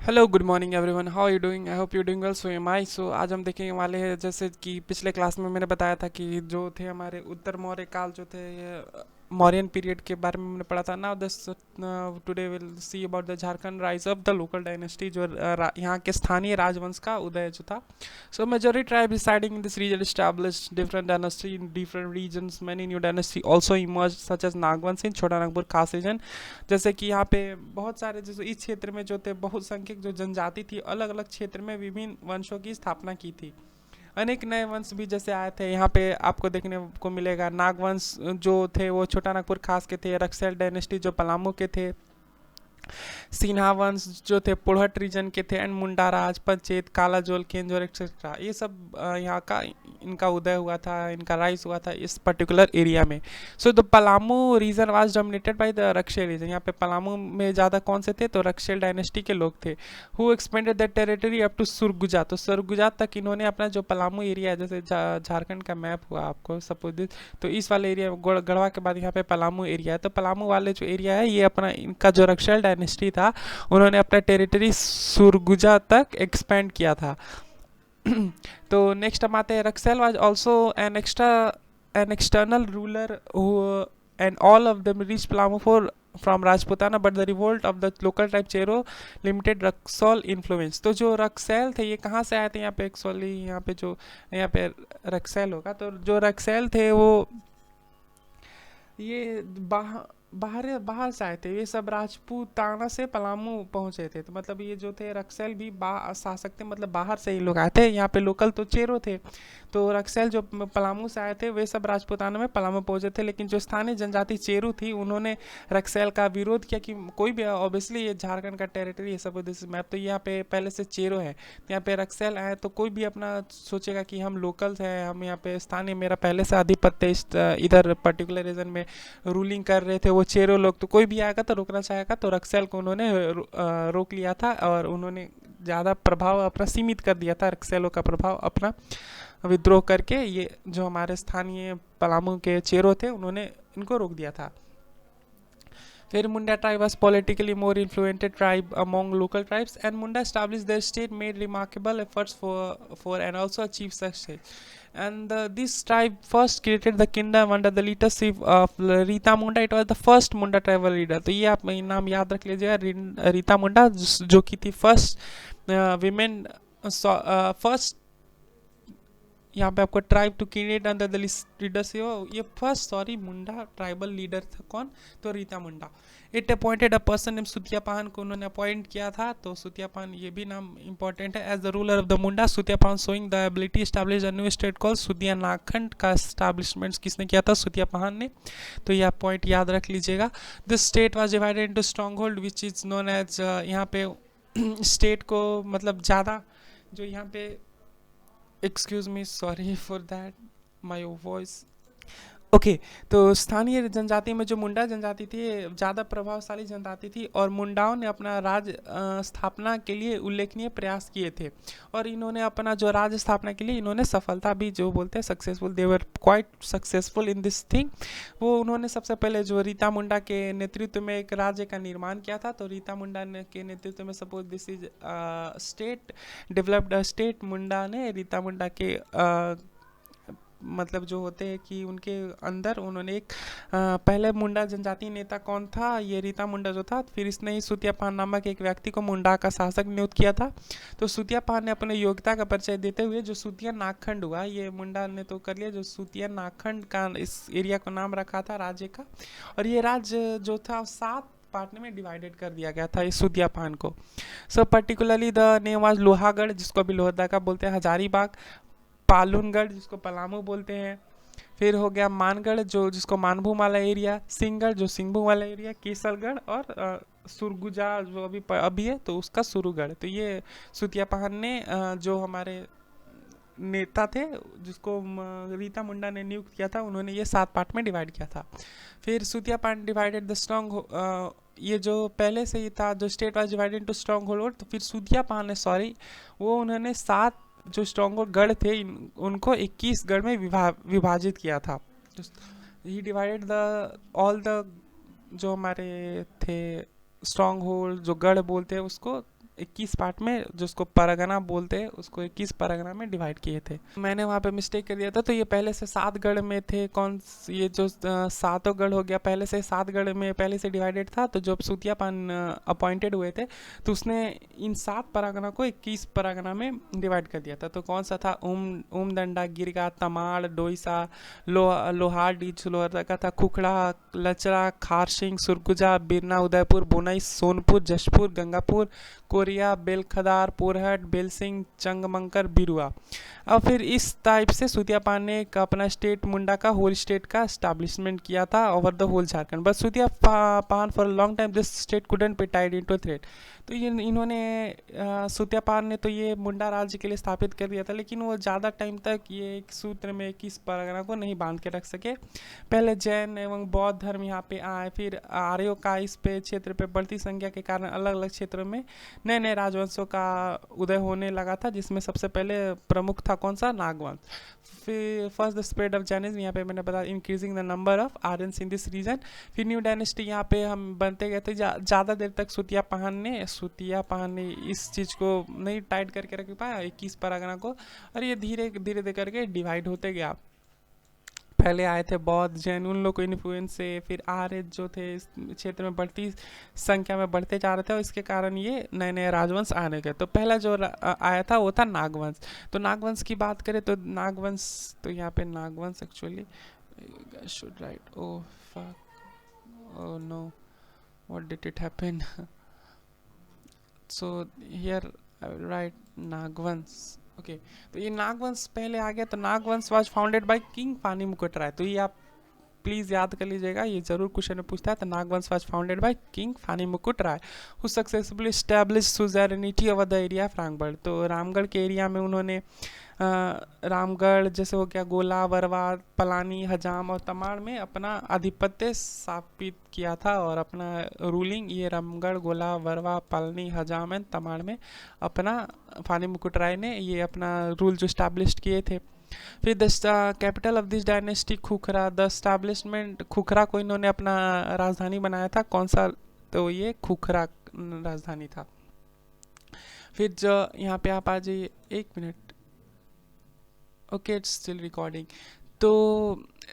Hello good morning everyone, how you doing? I hope you doing well. So am I. So आज हम देखेंगे वाले हैं, जैसे कि पिछले क्लास में मैंने बताया था कि जो थे हमारे उत्तर मौर्य काल जो थे, ये मौर्यन पीरियड के बारे में मैंने पढ़ा था। Now this today will see about the Jharkhand rise of the local dynasty, जो यहाँ के स्थानीय राजवंश का उदय जो था। So majority tribe residing in this region established different dynasty in different regions. Many new dynasty also emerged such as Nagvanshi in छोटा नागपुर खास रीजन। जैसे कि यहाँ पे बहुत सारे, जैसे इस क्षेत्र में जो थे बहुत संख्यक जो जनजाति थी, अलग अलग क्षेत्र में विभिन्न वंशों की स्थापना की थी। अनेक नए वंश भी जैसे आए थे यहाँ पे, आपको देखने को मिलेगा। नागवंश जो थे वो छोटा नागपुर खास के थे। रक्सैल डायनेस्टी जो पलामू के थे। सिन्हा वंश जो थे पुढ़ट रीजन के थे। एंड मुंडा राज, पंचेत, कालाजोल, केंजोर एक्सेट्रा, ये सब यहाँ का इनका उदय हुआ था, इनका राइज हुआ था इस पर्टिकुलर एरिया में। So the Palamu region was dominated by the Raksel region. यहाँ पे पलामू में ज़्यादा कौन से थे? तो रक्षेल डायनेस्टी के लोग थे। Who expanded the territory up to Surguja. तो सुरगुजा तक इन्होंने अपना जो पलामू एरिया है, जैसे झारखंड का मैप हुआ आपको सपोज, तो इस वाले एरिया गढ़वा के बाद यहाँ पे पलामू एरिया है। तो पलामू वाले जो एरिया है, ये अपना इनका जो रक्षेल डायनेस्टी था, उन्होंने अपना टेरिटरी सुरगुजा तक एक्सपेंड किया था। तो नेक्स्ट हम आते हैं, Raksel was also an external ruler and all of them reached Palamu for from Rajputana, but the revolt of the local tribe Chero limited Raxol influence। तो जो रक्सेल थे ये कहाँ से आए थे? यहाँ पे एक्चुअली यहाँ पे जो यहाँ पे रक्सेल होगा, तो जो रक्सेल थे वो ये बाहर बाहर से आए थे। ये सब राजपूताना से पलामू पहुंचे थे। तो मतलब ये जो थे रक्सेल भी शासक थे, मतलब बाहर से ही लोग आए थे। यहाँ पे लोकल तो चेरो थे। तो रक्सेल जो पलामू से आए थे वे सब राजपूताना में पलामू पहुंचे थे। लेकिन जो स्थानीय जनजाति चेरू थी, उन्होंने रक्सेल का विरोध किया कि कोई भी, ऑब्वियसली ये झारखंड का टेरिटरी है, सब दिस मैप, तो यहाँ पे पहले से चेरो है। तो यहाँ पे रक्सेल आए तो कोई भी अपना सोचेगा कि हम लोकल्स हैं, हम यहाँ पे स्थानीय, मेरा पहले से आधिपत्य इधर पर्टिकुलर रीजन में रूलिंग कर रहे थे वो चेरो लोग। तो कोई भी आएगा तो रोकना चाहेगा, तो रक्सेल को उन्होंने रोक लिया था और उन्होंने ज़्यादा प्रभाव अपना सीमित कर दिया था। रक्सेलों का प्रभाव अपना विद्रोह करके ये जो हमारे स्थानीय पलामू के चेरो थे, उन्होंने इनको रोक दिया था। फिर मुंडा tribe was politically more influential tribe among local tribes, and Munda established their state, made remarkable efforts for and also achieved success. And this tribe first created the kingdom under the leadership of Rita Munda. It was the first Munda tribal leader. तो ये आप नाम याद रख लीजिएगा, रीता मुंडा, जो की थी फर्स्ट विमेन, फर्स्ट यहाँ पे आपको tribe to create under the leadership, ये first sorry Munda tribal leader था कौन? तो Rita Munda. It appointed a person name Sutiya Pahan को उन्होंने अपॉइंट किया था। तो सुतिया पाहन, ये भी नाम इंपॉर्टेंट है। As the ruler of the Munda, Sutiya Pahan showing the ability establish a new state call Sutiya Nakhand का एस्टैब्लिशमेंट किसने किया था? सुतिया पाहन ने। तो यह पॉइंट याद रख लीजिएगा। This state was divided into stronghold which is known as, यहाँ पे स्टेट को मतलब ज़्यादा जो यहाँ पे, excuse me, sorry for that my voice. Okay, तो स्थानीय जनजाति में जो मुंडा जनजाति थी ज़्यादा प्रभावशाली जनजाति थी, और मुंडाओं ने अपना राज स्थापना के लिए उल्लेखनीय प्रयास किए थे। और इन्होंने अपना जो राज स्थापना के लिए इन्होंने सफलता भी, जो बोलते हैं successful, they were quite successful in this thing. वो उन्होंने सबसे पहले जो रीता मुंडा के नेतृत्व में एक राज्य का निर्माण किया था। तो रीता मुंडा के नेतृत्व में, suppose this is state developed state, Munda ने रीता मुंडा के मतलब जो होते हैं कि उनके अंदर उन्होंने एक पहले मुंडा जनजाति नेता कौन था? ये रीता मुंडा जो था। फिर इसने ही सुतिया पान नामक एक व्यक्ति को मुंडा का शासक नियुक्त किया था। तो सुतिया पान ने अपने योग्यता का परिचय देते हुए जो सुतिया नागखंड हुआ, ये मुंडा ने तो कर लिया, जो सुतिया नागखंड का इस एरिया को नाम रखा था राज्य का। और ये राज्य जो था 7 पार्ट में डिवाइडेड कर दिया गया था इस सुतिया पान को। So particularly the name was Lohagarh, जिसको अभी लोहरदगा बोलते हैं, हजारीबाग, पालूनगढ़ जिसको पलामू बोलते हैं, फिर हो गया मानगढ़ जो जिसको मानभूम वाला एरिया, सिंहगढ़ जो सिंहभूम वाला एरिया, केसलगढ़, और सुरगुजा जो अभी है तो उसका सुरुगढ़। तो ये सुतिया पहाड़ ने जो हमारे नेता थे जिसको रीता मुंडा ने नियुक्त किया था, उन्होंने ये 7 पार्ट में डिवाइड किया था। फिर सुतिया पार्ट डिवाइडेड द स्ट्रॉन्ग, ये जो पहले से ही था जो state was divided into strong hold. तो फिर सुतिया पान ने, सॉरी, वो उन्होंने 7 जो स्ट्रॉन्ग गढ़ थे उनको 21 गढ़ में विभाजित किया था। ही डिवाइडेड द ऑल द जो हमारे थे स्ट्रॉन्ग होल्ड, जो गढ़ बोलते हैं उसको 21 पार्ट में, जिसको परगना बोलते हैं, उसको 21 परगना में डिवाइड किए थे। मैंने वहाँ पे मिस्टेक कर दिया था, तो ये पहले से 7 गढ़ में थे। ये जो सातों गढ़ हो गया, पहले से 7 गढ़ में पहले से डिवाइडेड था। तो जब सूतिया पान अपॉइंटेड हुए थे, तो उसने इन 7 परगना को 21 परगना में डिवाइड कर दिया था। तो कौन सा था? ओमदंडा, गिरगा, तमाड़, डोईसा, लोहार, डीज लोहरदगा था, खुखड़ा, लचरा, खारसिंग, सुरगुजा, बिरना, उदयपुर, बुनई, सोनपुर, जशपुर, गंगापुर, कोरिया, बेलखदार, पोरहट, बेलसिंह, चंगमंकर, बिरुआ। अब फिर इस टाइप से सूतिया पान ने एक अपना स्टेट मुंडा का होल स्टेट का स्टैब्लिशमेंट किया था over the whole Jharkhand. But Sutiya Pahan for long time this state couldn't be tied into thread. तो ये इन्होंने सूतिया पान ने तो ये मुंडा राज्य के लिए स्थापित कर दिया था, लेकिन वो ज़्यादा टाइम तक ये एक सूत्र में 21 परगना को नहीं बांध के रख सके। पहले जैन एवं बौद्ध धर्म यहाँ पे आए, फिर आर्यों का इस पे क्षेत्र पे बढ़ती संख्या के कारण अलग अलग क्षेत्रों में नए नए राजवंशों का उदय होने लगा था, जिसमें सबसे पहले प्रमुख था कौन सा? नागवंश। फिर first the spread of Jainism, यहाँ पे मैंने बताया increasing the number of Aryans in this region. फिर न्यू डायनेस्टी यहाँ पे हम बनते गए थे। ज़्यादा देर तक सूतिया पान ने इस चीज़ को नहीं टाइट करके रख पाया 21 परगना को, और ये धीरे धीरे करके डिवाइड होते गया। पहले आए थे बौद्ध, जैन, उन लोग को इन्फ्लुएंस से फिर आर्य जो थे इस क्षेत्र में बढ़ती संख्या में बढ़ते जा रहे थे, और इसके कारण ये नए नए राजवंश आने गए। तो पहला जो आया था वो था नागवंश। तो नागवंश की बात करें तो नागवंश, तो यहाँ पे Nagvansh actually should write, oh fuck, oh no, what did it happen? So here I will write Nagvansh. Okay, तो ये नागवंश पहले आ गया। तो Nagvansh was founded by king Phani Mukut राय। तो ये आप प्लीज़ याद कर लीजिएगा, ये जरूर क्वेश्चन में पूछता है। तो Nagvansh was founded by king Phani Mukut Rai who successfully established suzerainty over the area of Ramgarh. तो रामगढ़ के एरिया में उन्होंने रामगढ़ जैसे हो गया, गोला, वरवा, पलानी, हजाम और तमाड़ में अपना आधिपत्य स्थापित किया था, और अपना रूलिंग ये रामगढ़, गोला, वरवा, पलानी, हजाम एंड तमाड़ में अपना फानी मुकुट राय ने ये अपना रूल जो स्टैब्लिश किए थे। फिर the capital of this dynasty Khukhra, the establishment Khukhra को इन्होंने अपना राजधानी बनाया था। कौन सा? तो ये खुखरा राजधानी था। फिर जो यहाँ पे आप आ जाइए, 1 minute, okay, it's still recording. So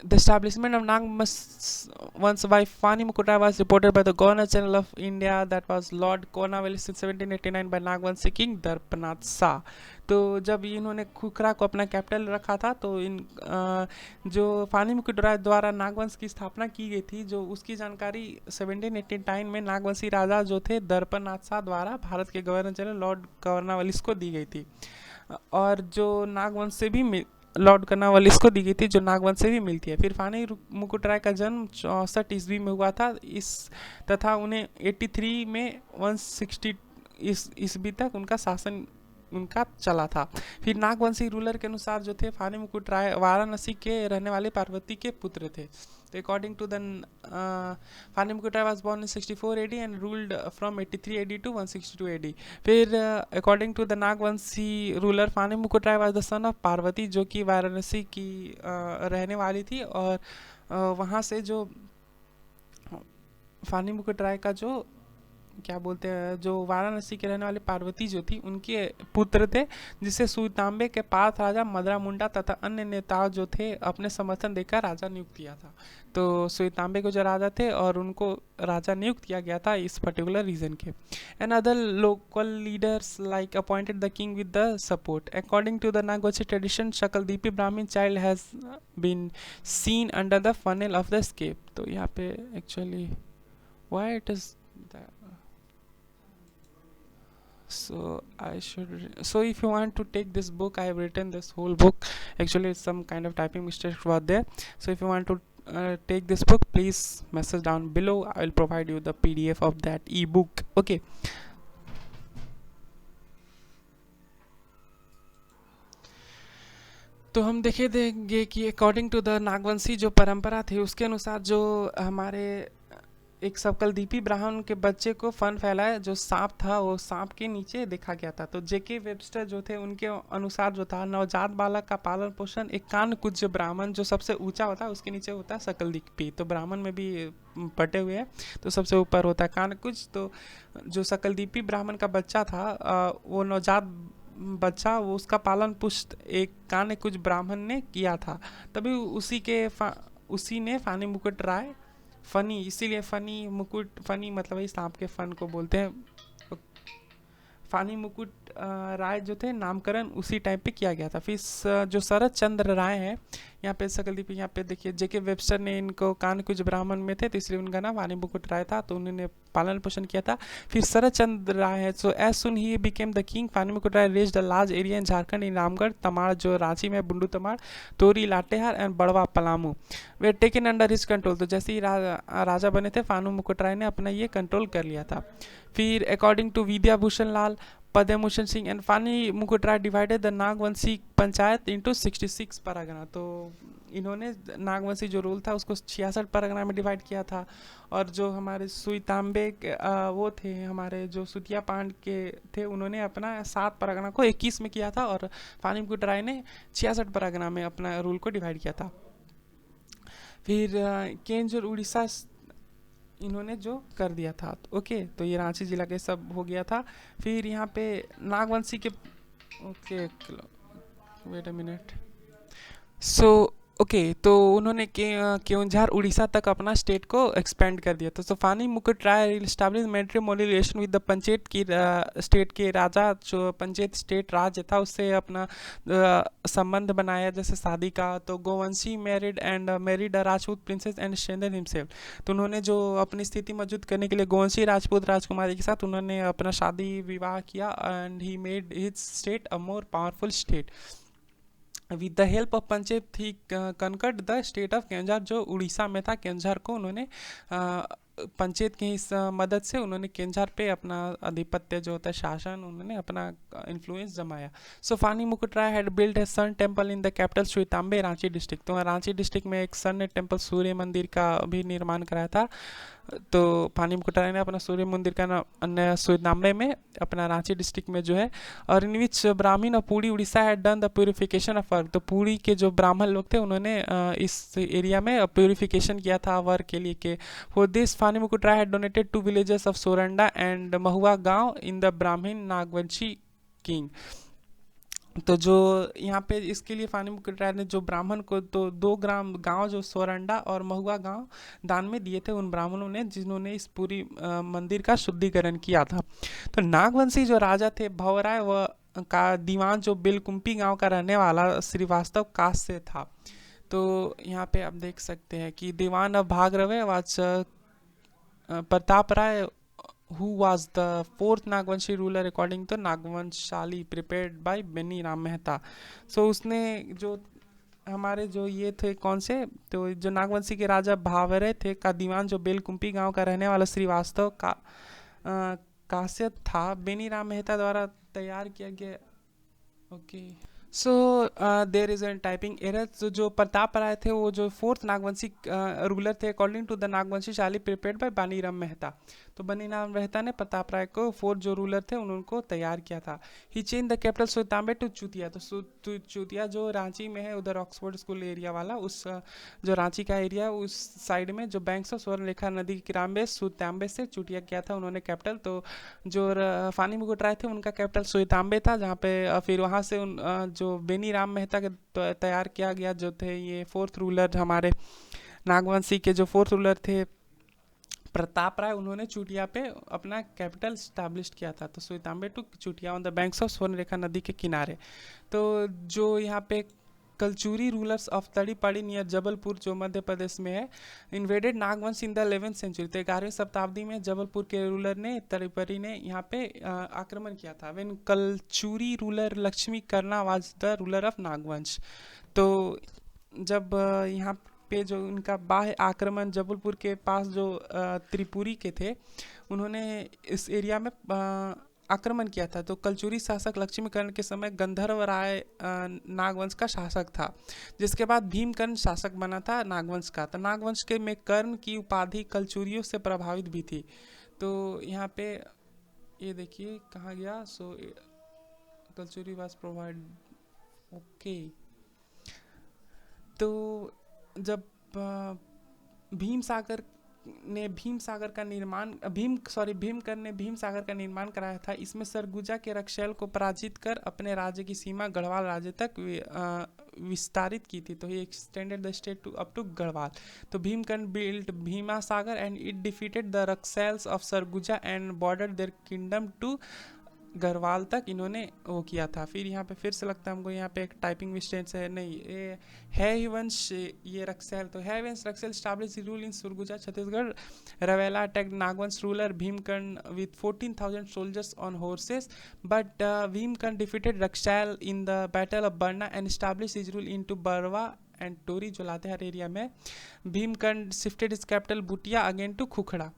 the establishment of Nagvans by Fani Mukutai was reported by the Governor General of India, that was Lord Cornwallis in 1789 by Nagvanshi King Darpanath Shah. तो जब इन्होंने खुखरा को अपना capital रखा था, तो इन जो फानी मुकुटराय द्वारा नागवंश की स्थापना की गई थी, जो उसकी जानकारी 1789 में नागवंशी राजा जो थे दर्पनाथ शाह द्वारा भारत के गवर्नर जनरल लॉर्ड कॉर्नवालिस को दी गई थी, और जो नागवंश से भी लॉर्ड कर्नवालिस को दी गई थी, जो नागवंश से भी मिलती है। फिर फानी मुकुट राय का जन्म 64 ईस्वी में हुआ था, तथा उन्हें 83 में 160 ईस्वी तक उनका शासन उनका चला था। फिर नागवंशी रूलर के अनुसार जो थे, फानी मुकुट राय वाराणसी के रहने वाले पार्वती के पुत्र थे। तो according to the Phani Mukut Rai was born in 64 AD and ruled from 83 AD to 162 AD। फिर according to the Nagvanshi ruler, Phani Mukut Rai was the son of Parvati, जो कि वाराणसी की रहने वाली थी, और वहाँ से जो फानी मुकुट राय का जो क्या बोलते हैं, जो वाराणसी के रहने वाले पार्वती जो थी, उनके पुत्र थे, जिसे सुतांबे के पास राजा मदरा मुंडा तथा अन्य नेताओं जो थे अपने समर्थन देकर राजा नियुक्त किया था। तो सुतांबे को जो राजा थे, और उनको राजा नियुक्त किया गया था इस पर्टिकुलर रीजन के। And other local leaders like appointed the king with the support. According to the Nagvanshi tradition, Shakaldipi Brahmin child has been seen under the funnel of the scape. तो यहाँ पे actually why it is so if you want to take this book, I have written this whole book. Actually some kind of typing mistakes were there, so if you want to take this book, please message down below. I will provide you the PDF of that ebook. Okay, तो हम देंगे कि according to the Nagvanshi जो परंपरा थी, उसके अनुसार जो हमारे एक सकलदीपी ब्राह्मण के बच्चे को फन फैलाया, जो सांप था वो सांप के नीचे देखा गया था। तो जेके वेबस्टर जो थे उनके अनुसार जो था, नवजात बालक का पालन पोषण एक कानकुज ब्राह्मण जो सबसे ऊंचा होता है उसके नीचे होता है सकलदीपी। तो ब्राह्मण में भी बटे हुए हैं, तो सबसे ऊपर होता है कानकुज। तो जो सकलदीपी ब्राह्मण का बच्चा था, वो नवजात बच्चा, वो उसका पालन पुष्ट एक कानकुज ब्राह्मण ने किया था। तभी उसी ने फानी मुकुट राय, फनी इसीलिए फनी मुकुट, फनी मतलब वही सांप के फन को बोलते हैं। फानी मुकुट राय जो थे, नामकरण उसी टाइम पे किया गया था। फिर जो शरद चंद्र राय हैं, यहाँ पे सकलदीप, यहाँ पे देखिए जेके वेबस्टर ने इनको कानकुज ब्राह्मण में थे तो इसलिए उनका नाम फानी मुकुट राय था, तो उन्होंने पालन पोषण किया था। फिर शरद चंद्र राय है, so as soon he became the king, Phani Mukut Rai raised a large area in Jharkhand, in Ramgarh, Tamar जो रांची में, बुंडू तमाड़, तोरी लातेहार एंड बड़वा पलामू वे टेकन अंडर हिज कंट्रोल। तो जैसे ही राजा बने थे, फानू मुकुट राय ने अपना ये कंट्रोल कर लिया था। फिर according to Vidyabhushan Lal, Padmabhushan Singh and Phani Mukut Rai divided the Nagvanshi panchayat into 66 pargana. तो इन्होंने नागवंशी जो रूल था उसको 66 परगना में डिवाइड किया था। और जो हमारे सुईतांबे वो थे, हमारे जो सुतिया पांड के थे, उन्होंने अपना 7 परगना को 21 में किया था, और फानी मुकुट राय ने 66 परगना में अपना रूल को डिवाइड किया था। फिर केंज और उड़ीसा इन्होंने जो कर दिया था। ओके, तो ये रांची जिला के सब हो गया था। फिर यहाँ पे नागवंशी के, okay wait a minute, so okay, तो उन्होंने केओंझार उड़ीसा तक अपना स्टेट को एक्सपेंड कर दिया था। तो Phani Mukut Rai establish matrimonial relation with the panchayat की स्टेट के राजा, जो पंचायत स्टेट राज्य था उससे अपना संबंध बनाया, जैसे शादी का। तो Govanshi married a Rajput princess and strengthen himself. तो उन्होंने जो अपनी स्थिति मजबूत करने के लिए गोवंशी राजपूत राजकुमारी के साथ उन्होंने अपना शादी विवाह किया, and he made his state a more powerful state. With the help of panchayat he conquered the state of Keonjhar, जो उड़ीसा में था, केंझार को उन्होंने पंचायत की इस मदद से उन्होंने केंझार पे अपना आधिपत्य जो होता है, शासन, उन्होंने अपना इन्फ्लुएंस जमाया। So Phani Mukut Rai had build a sun temple in the capital Suitambe, Ranchi district. तो रांची डिस्ट्रिक्ट में एक सन टेम्पल, सूर्य मंदिर का भी निर्माण कराया था। तो फानी मुकुट राय ने अपना सूर्य मंदिर का अन्य सुईतांबे में, अपना रांची डिस्ट्रिक्ट में जो है, और इन विच ब्राह्मण और पूरी Orissa had done the purification of work. तो पूरी के जो ब्राह्मण लोग थे उन्होंने इस एरिया में प्यूरिफिकेशन किया था वर्क के लिए के। For this Phani Mukut Rai had donated 2 villages of Soranda and Mahua गांव इन द ब्राह्मण नागवंशी किंग। तो जो यहाँ पे इसके लिए फानी मुकुट राय ने जो ब्राह्मण को तो 2 ग्राम गांव जो सोरंडा और महुआ गांव दान में दिए थे उन ब्राह्मणों ने, जिन्होंने इस पूरी मंदिर का शुद्धिकरण किया था। तो नागवंशी जो राजा थे भवराय, वह का दीवान जो बेलकुंपी गांव का रहने वाला श्रीवास्तव कास्ट से था। तो यहाँ पे आप देख सकते हैं कि दीवान of Bhagarve was Pratap Rai, who was the fourth Nagvanshi ruler according to Nagvanshavali prepared by Beni Ram Mehta. So उसने जो हमारे जो ये थे कौन से, तो जो नागवंशी के राजा भावरे थे का दीवान जो बेलकुंपी गांव का रहने वाला श्रीवास्तव का काश्यप था, बेनी राम मेहता द्वारा तैयार किया गया। Okay, so there is an typing error. तो जो प्रताप राय थे वो जो 4th नागवंशी रूलर थे अकॉर्डिंग टू द नागवंशी शाली प्रिपेयर्ड बाय बानी राम मेहता। तो बनी राम मेहता ने प्रताप राय को 4 जो रूलर थे उनको तैयार किया था। ही चेंज द कैपिटल सुल्तानबे टू चूतिया। तो चूतिया जो रांची में है, उधर ऑक्सफोर्ड स्कूल एरिया वाला, उस जो रांची का एरिया है उस साइड में जो बैंक से स्वर्णरेखा नदी के किनारे सुल्तानबे से चूतिया किया था उन्होंने कैपिटल। तो जो फानी मुकुट राय थे उनका कैपिटल सुल्तानबे था, जहाँ पे फिर वहाँ से जो बेनी राम मेहता के तैयार किया गया जो थे ये 4th रूलर, हमारे नागवंशी के जो 4th रूलर थे प्रताप राय, उन्होंने चूटिया पे अपना कैपिटल स्टैब्लिश किया था। तो Suitambe to Chutia on the banks of Swarnarekha नदी के किनारे। तो जो यहाँ पे Kalchuri rulers of Tadipadi near Jabalpur जो मध्य प्रदेश में है, invaded Nagvansh in the 11th century. तो 11वीं शताब्दी में जबलपुर के रूलर ने, तड़ीपाड़ी ने यहाँ पे आक्रमण किया था। When Kalchuri ruler Lakshmi Karna was the ruler of Nagvansh. तो जब यहाँ पे जो उनका बाह्य आक्रमण जबलपुर के पास जो त्रिपुरी के थे, उन्होंने इस एरिया में आक्रमण किया था। तो कलचुरी शासक लक्ष्मीकर्ण के समय गंधर्व राय नागवंश का शासक था, जिसके बाद भीमकर्ण शासक बना था नागवंश का। तो नागवंश के में कर्ण की उपाधि कलचुरियों से प्रभावित भी थी। तो यहाँ पे ये देखिए कहाँ गया, सो कलचुरी वाज प्रोवाइड, ओके। तो जब भीम सागर ने भीम सागर का निर्माण भीमकर्ण ने भीम सागर का निर्माण कराया था। इसमें सरगुजा के रक्षैल को पराजित कर अपने राज्य की सीमा गढ़वाल राज्य तक विस्तारित की थी। तो he extended the state to up to Garhwal. तो Bhimkarn built Bhima Sagar and it defeated the Rakshels of Sarguja and border their kingdom to Garhwal तक इन्होंने वो किया था। फिर यहाँ पे फिर से लगता है हमको यहाँ पे एक टाइपिंग मिस्टेक है, नहीं ये है ही वंश ये रक्सैल। तो है वंश Raksel establish rule in Surguja Chhattisgarh. Ravela attacked Nagvansh ruler Bhimkarn with 14,000 soldiers on horses, but Bhimkarn defeated Raksel in the battle of Barna and established his rule into Barwa and Tori जो लातेहार एरिया में। Bhimkarn shifted is capital Butia again to Khukhra.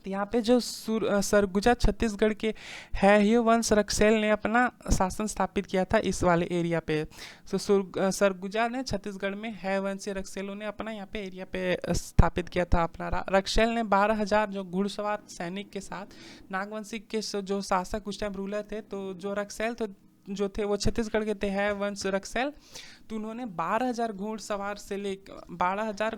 तो यहाँ पे जो सरगुजा छत्तीसगढ़ के है वंश रक्सैल ने अपना शासन स्थापित किया था इस वाले एरिया पे। तो सरगुजा ने छत्तीसगढ़ में है वंश रक्सैलों ने अपना यहाँ पे एरिया पे स्थापित किया था अपना। रक्सैल ने 12,000 जो घुड़सवार सैनिक के साथ नागवंशी के जो शासक उस टाइम रूलर थे, तो जो रक्सैल तो जो थे वो छत्तीसगढ़ के थे है वंश रक्सैल। तो उन्होंने 12,000 घुड़सवार से लेकर 12,000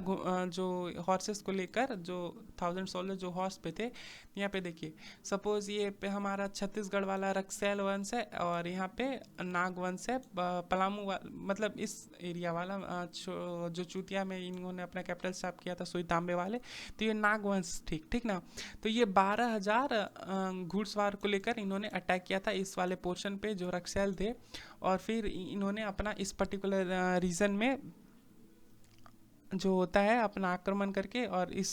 जो हॉर्सेस को लेकर जो 1000 सोल्जर जो हॉर्स पे थे। यहाँ पे देखिए सपोज ये पे हमारा छत्तीसगढ़ वाला रक्सैल वंश है और यहाँ पे नाग वंश है पलामू मतलब इस एरिया वाला जो चूतिया में इन्होंने अपना कैपिटल स्टैप किया था सुई-तांबे वाले। तो ये नाग वंश ठीक ना। तो ये 12,000 घुड़सवार को लेकर इन्होंने अटैक किया था इस वाले पोर्शन पे जो रक्सैल थे। और फिर इन्होंने अपना इस पर्टिकुलर रीजन में जो होता है अपना आक्रमण करके और इस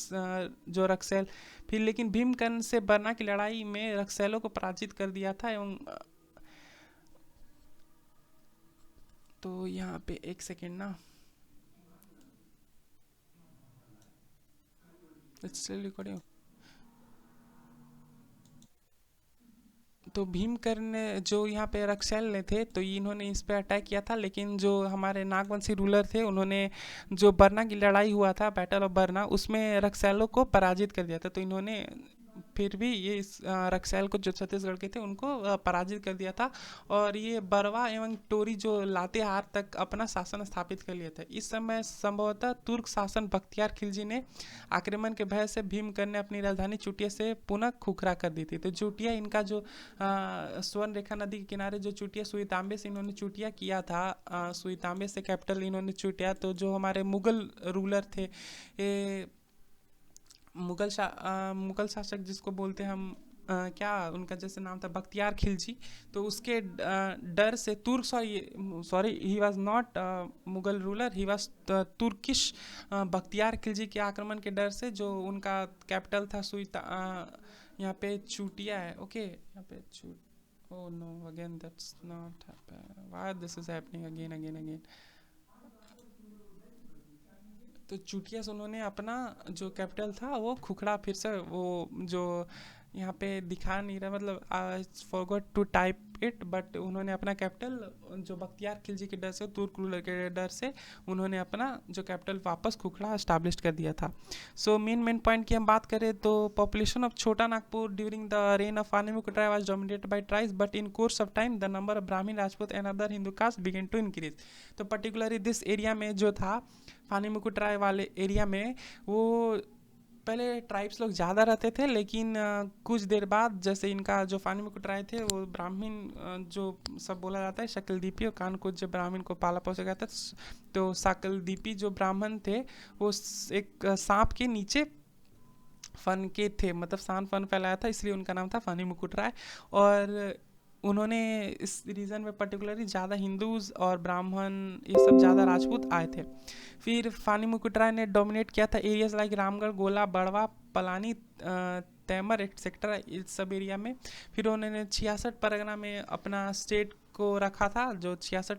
जो रक्सैल फिर लेकिन भीमकर्ण से बरना की लड़ाई में रक्सैलों को पराजित कर दिया था। एवं तो यहाँ पे एक सेकेंड ना, रिकॉर्डिंग। तो भीमकर्ण जो यहाँ पे रक्सैल ने थे तो इन्होंने इस पे अटैक किया था, लेकिन जो हमारे नागवंशी रूलर थे उन्होंने जो बरना की लड़ाई हुआ था बैटल ऑफ बरना उसमें रक्सैलों को पराजित कर दिया था। तो इन्होंने फिर भी ये इस रक्सैल को जो छत्तीसगढ़ के थे उनको पराजित कर दिया था और ये बरवा एवं टोरी जो लातेहार तक अपना शासन स्थापित कर लिया था। इस समय संभवतः तुर्क शासन बख्तियार खिलजी ने आक्रमण के भय से भीमकर्ण ने अपनी राजधानी चुटिया से पुनः खुखरा कर दी थी। तो चुटिया इनका जो स्वर्ण रेखा नदी के किनारे जो चुटिया सुई-तांबे से इन्होंने चुटिया किया था, सुई-तांबे से कैपिटल इन्होंने चुटिया। तो जो हमारे मुगल रूलर थे ये मुगल शासक जिसको बोलते हैं हम क्या उनका जैसे नाम था बख्तियार खिलजी। तो उसके डर से तुर्क sorry he was not Mughal ruler, he was Turkish. Bakhtiyar Khilji के आक्रमण के डर से जो उनका कैपिटल था यहाँ पे चुटिया है। ओके यहाँ पे oh no again that's not happen, why this is happening again. तो चुटिया से उन्होंने अपना जो कैपिटल था वो खुखड़ा फिर से वो जो यहाँ पे दिखा नहीं रहा, मतलब I forgot to type it, but उन्होंने अपना कैपिटल जो बख्तियार खिलजी के डर से तुर्क रूलर के डर से उन्होंने अपना जो कैपिटल वापस खुखड़ा एस्टैब्लिश कर दिया था। सो मेन पॉइंट की हम बात करें तो population of Chhota Nagpur during the reign of Phani Mukut Rai was dominated by tribes, but in course of time the number of Brahmin Rajput and other Hindu caste begin to increase. तो पर्टिकुलरली दिस एरिया में जो था फानी-मुकुट राय वाले एरिया में वो पहले ट्राइब्स लोग ज़्यादा रहते थे, लेकिन कुछ देर बाद जैसे इनका जो फानी-मुकुट राय थे वो ब्राह्मण जो सब बोला जाता है शकलदीपी और कानकोच जो ब्राह्मण को पाला पोसा गया था। तो शकलदीपी जो ब्राह्मण थे वो एक सांप के नीचे फन के थे, मतलब सांप फन फैलाया था, इसलिए उनका नाम था फानी-मुकुट राय। और उन्होंने इस रीजन में पर्टिकुलरली ज़्यादा हिंदूज और ब्राह्मण ये सब ज़्यादा राजपूत आए थे। फिर फानी-मुकुट राय ने डोमिनेट किया था एरियाज लाइक रामगढ़, गोला, बड़वा, पलानी, तैमर एक्सेट्रा इस सब एरिया में। फिर उन्होंने 66 परगना में अपना स्टेट को रखा था, जो 66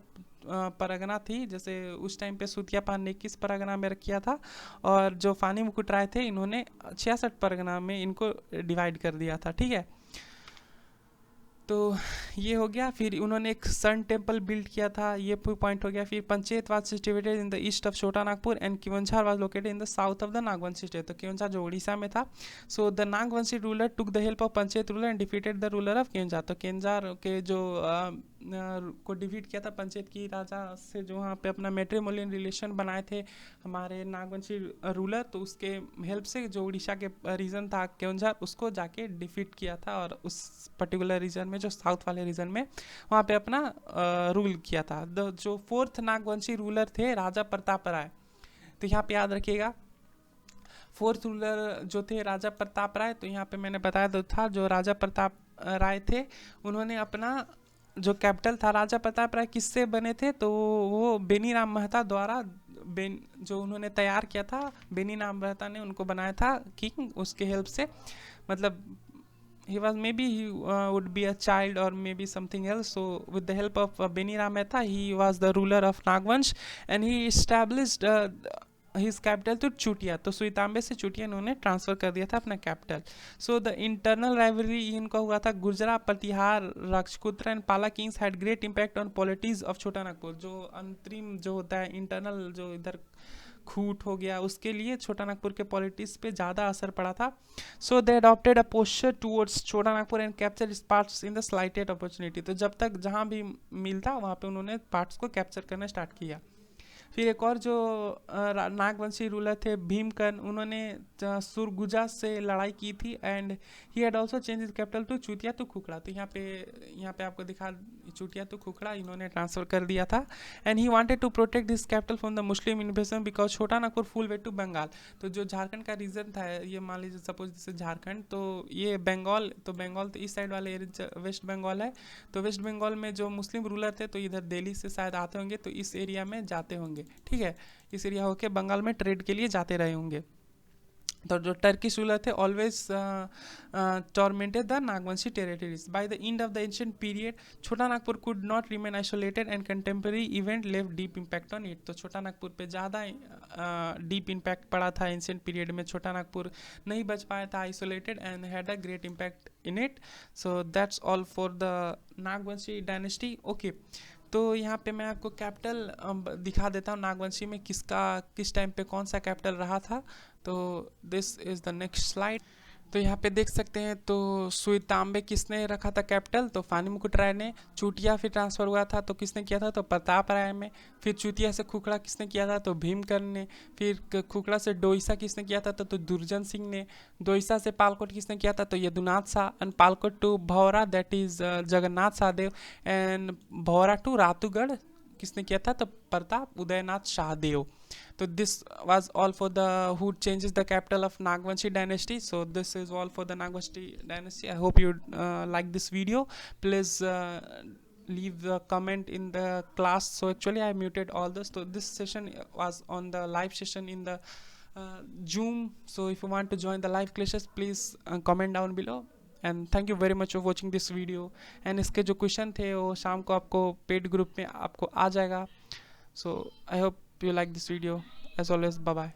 परगना थी, जैसे उस टाइम पे सुतियापान ने 21 परगना में किया था और जो फानी-मुकुट राय थे इन्होंने 66 परगना में इनको डिवाइड कर दिया था। ठीक है, तो ये हो गया। फिर उन्होंने एक सन टेम्पल बिल्ड किया था, ये पॉइंट हो गया। फिर Panchet was situated in the east of Chhota Nagpur and Keonjhar was located in the south of the Nagvanshi state. तो किवंझार जो उड़ीसा में था। So the Nagvanshi ruler took the help of Panchet ruler and defeated the ruler of Keonjhar. तो किवंझार के जो को डिफीट किया था पंचेत की राजा से, जो वहाँ पे अपना मैट्रिमोनियल रिलेशन बनाए थे हमारे नागवंशी रूलर, तो उसके हेल्प से जो उड़ीसा के रीजन था केवंझार, उसको जाके डिफीट किया था और उस पर्टिकुलर रीजन में, जो साउथ वाले रीजन में, वहाँ पे अपना रूल किया था। जो फोर्थ नागवंशी रूलर थे राजा प्रताप राय। तो यहाँ पे याद रखिएगा फोर्थ रूलर जो थे राजा प्रताप राय। तो यहाँ पे मैंने बताया तो था, जो राजा प्रताप राय थे उन्होंने अपना जो कैपिटल था, राजा प्रताप राय किससे बने थे, तो वो बेनीराम मेहता द्वारा जो उन्होंने तैयार किया था, बेनीराम मेहता ने उनको बनाया था किंग, उसके हेल्प से। मतलब he was maybe he would be a child or maybe something else. So with the help of Beniram Mehta, he was the ruler of Nagvansh and he established his capital to चूटिया। तो सुइताम्बे से चूटिया इन्होंने transfer कर दिया था अपना capital. So the internal rivalry इनका हुआ था गुजरा, प्रतिहार, राजकुत्रा एंड पाला Kings had great impact on politics of Chhota Nagpur. जो अंतरिम जो होता है इंटरनल, जो इधर खूट हो गया, उसके लिए छोटा नागपुर के पॉलिटिक्स पे ज़्यादा असर पड़ा था। सो दे अडॉप्टेड अ पोस्चर टूवर्ड्स छोटा नागपुर एंड कैप्चर इस पार्ट्स इन द स्लाइटेड अपॉर्चुनिटी। तो जब तक जहाँ भी मिलता वहाँ पे उन्होंने पार्ट्स को कैप्चर करना स्टार्ट किया। फिर एक और जो नागवंशी रूलर थे भीमकर्ण, उन्होंने सुरगुजा से लड़ाई की थी and he had also change capital to Chutia to Khukhra. तो यहाँ पे आपको दिखा चूतिया टू खुखड़ा इन्होंने ट्रांसफर कर दिया था। And he wanted to protect this capital from the Muslim invasion because Chhota Nagpur full way to Bengal. तो जो झारखंड का रीजन था, ये मान लीजिए सपोज जैसे झारखंड, तो ये बंगाल, तो बंगाल तो इस साइड वाले वेस्ट बंगाल है। तो वेस्ट बंगाल में जो मुस्लिम रूलर थे, तो इधर दिल्ली से शायद आते होंगे, तो इस एरिया में जाते होंगे, ठीक है, इस एरिया होके बंगाल में ट्रेड के लिए जाते रहे होंगे। तो जो टर्किश रूलर थे always tormented the Nagvanshi territories. By the end of the ancient period Chhota Nagpur could not remain isolated and contemporary event left deep impact on it. तो छोटा नागपुर पे ज़्यादा डीप इम्पैक्ट पड़ा था एंशिएंट पीरियड में। छोटा नागपुर नहीं बच पाया था isolated and had a great impact in it. So that's all for the Nagvanshi dynasty. Okay, तो यहाँ पे मैं आपको कैपिटल दिखा देता हूँ नागवंशी में किस टाइम पे कौन सा कैपिटल रहा था। तो this is the next slide. तो यहाँ पे देख सकते हैं, तो सुइताम्बे किसने रखा था कैपिटल, तो फानी मुकुट राय ने। चूटिया फिर ट्रांसफर हुआ था, तो किसने किया था, तो प्रताप राय में। फिर चूतिया से खुखड़ा किसने किया था, तो भीमकर्ण ने। फिर खुखड़ा से डोईसा किसने किया था, तो दुर्जन सिंह ने। डोईसा से पालकोट किसने किया था, तो Yadunath Shah. And Palkot to Bhaura that is Jagannath Shahdev. And Bhaura to Ratugarh किसने किया था, तो Pratap Udaynath Shahdev. So this was all for the who changes the capital of Nagvanshi dynasty. So this is all for the Nagvanshi dynasty. I hope you like this video. Please leave a comment in the class. So actually I muted all this. So this session was on the live session in the Zoom. So if you want to join the live classes, please comment down below. And thank you very much for watching this video. And इसके जो question थे वो शाम को आपको paid group में आपको आ जाएगा। So I hope you like this video. As always, bye bye.